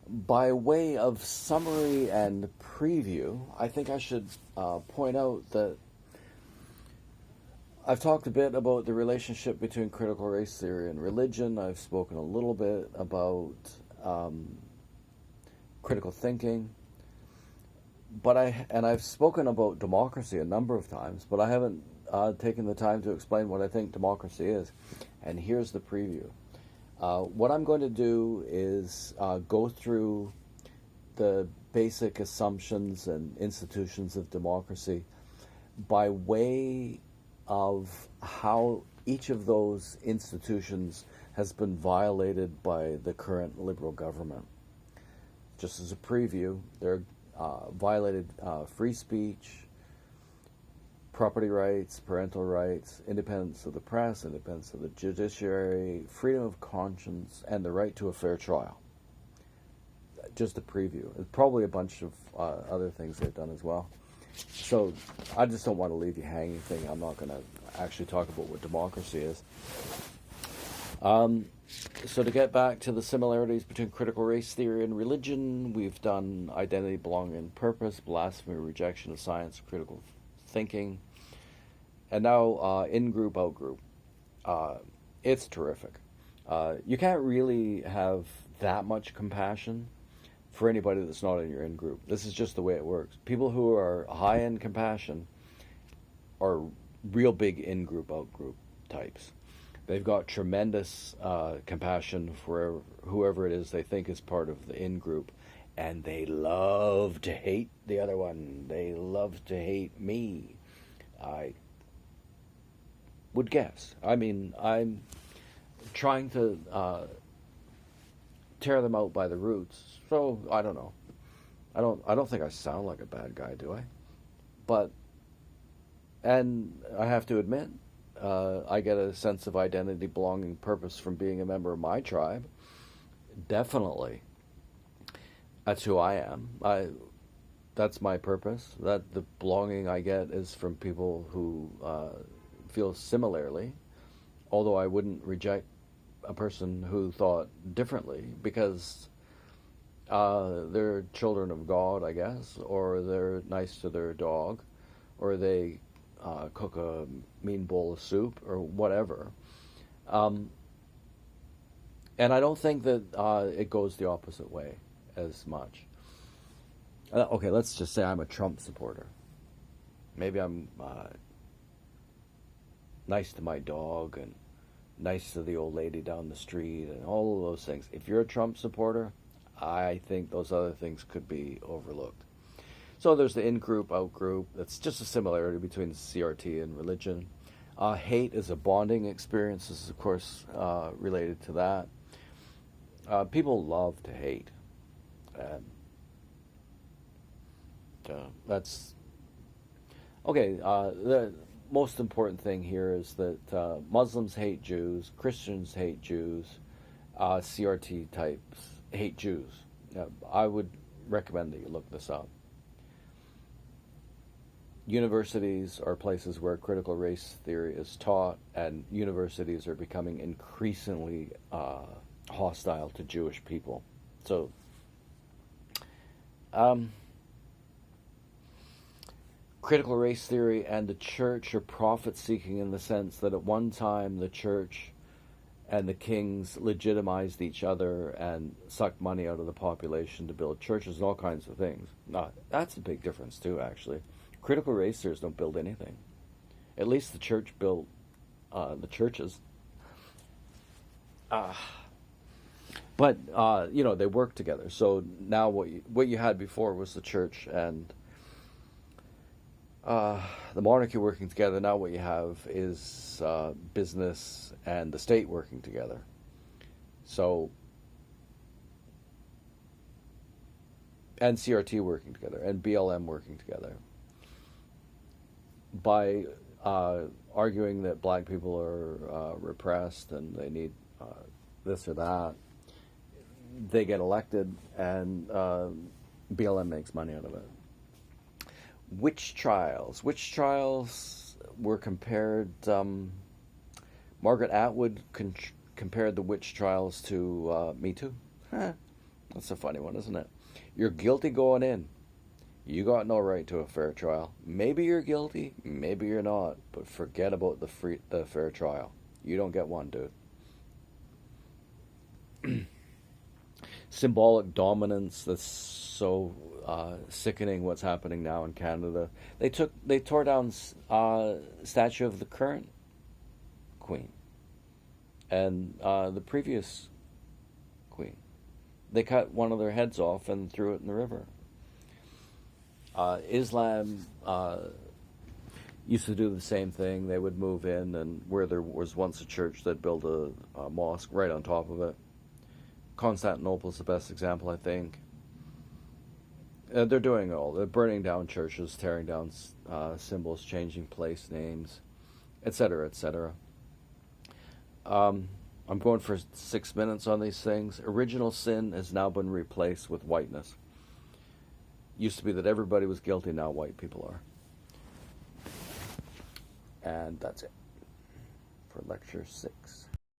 By way of summary and preview, I think I should point out that I've talked a bit about the relationship between critical race theory and religion. I've spoken a little bit about critical thinking, I've spoken about democracy a number of times, but I haven't taken the time to explain what I think democracy is. And here's the preview. What I'm going to do is go through the basic assumptions and institutions of democracy by way of how each of those institutions has been violated by the current Liberal government. Just as a preview, they're violated free speech, property rights, parental rights, independence of the press, independence of the judiciary, freedom of conscience, and the right to a fair trial. Just a preview. There's probably a bunch of other things they've done as well. So I just don't want to leave you hanging thinking I'm not going to actually talk about what democracy is. So to get back to the similarities between critical race theory and religion, we've done identity, belonging, and purpose, blasphemy, rejection of science, critical thinking, and now in-group, out-group. It's terrific. You can't really have that much compassion for anybody that's not in your in-group. This is just the way it works. People who are high in compassion are real big in-group, out-group types. They've got tremendous compassion for whoever it is they think is part of the in-group, and they love to hate the other one. They love to hate me, I would guess. I mean, I'm trying to tear them out by the roots, so I don't know. I don't think I sound like a bad guy, do I? But, and I have to admit, I get a sense of identity, belonging, purpose from being a member of my tribe. Definitely. That's who I am. That's my purpose. That the belonging I get is from people who feel similarly, although I wouldn't reject a person who thought differently because they're children of God, I guess, or they're nice to their dog, or they cook a mean bowl of soup, or whatever. And I don't think that it goes the opposite way as much. Okay, let's just say I'm a Trump supporter. Maybe I'm nice to my dog and nice to the old lady down the street and all of those things. If you're a Trump supporter, I think those other things could be overlooked. So there's the in-group, out-group. That's just a similarity between CRT and religion. Hate is a bonding experience. This is, of course, related to that. People love to hate. That's... Okay, the most important thing here is that Muslims hate Jews, Christians hate Jews, CRT types hate Jews. I would recommend that you look this up. Universities are places where critical race theory is taught, and universities are becoming increasingly hostile to Jewish people. So, critical race theory and the church are profit-seeking in the sense that at one time the church and the kings legitimized each other and sucked money out of the population to build churches and all kinds of things. Now, that's a big difference too, actually. Critical race theorists don't build anything. At least the church built the churches. But they work together. So now what you had before was the church and the monarchy working together. Now what you have is business and the state working together. So, and CRT working together, and BLM working together. By arguing that black people are repressed and they need this or that, they get elected, and BLM makes money out of it. Witch trials were compared. Margaret Atwood compared the witch trials to Me Too. That's a funny one, isn't it? You're guilty going in. You got no right to a fair trial. Maybe you're guilty, maybe you're not, but forget about the fair trial. You don't get one, dude. Symbolic dominance that's so sickening. What's happening now in Canada? They tore down statue of the current queen and the previous queen. They cut one of their heads off and threw it in the river. Islam used to do the same thing. They would move in, and where there was once a church, they'd build a mosque right on top of it. Constantinople is the best example, I think. They're doing it all. They're burning down churches, tearing down symbols, changing place names, etc., etc. I'm going for 6 minutes on these things. Original sin has now been replaced with whiteness. Used to be that everybody was guilty, now white people are. And that's it for lecture 6.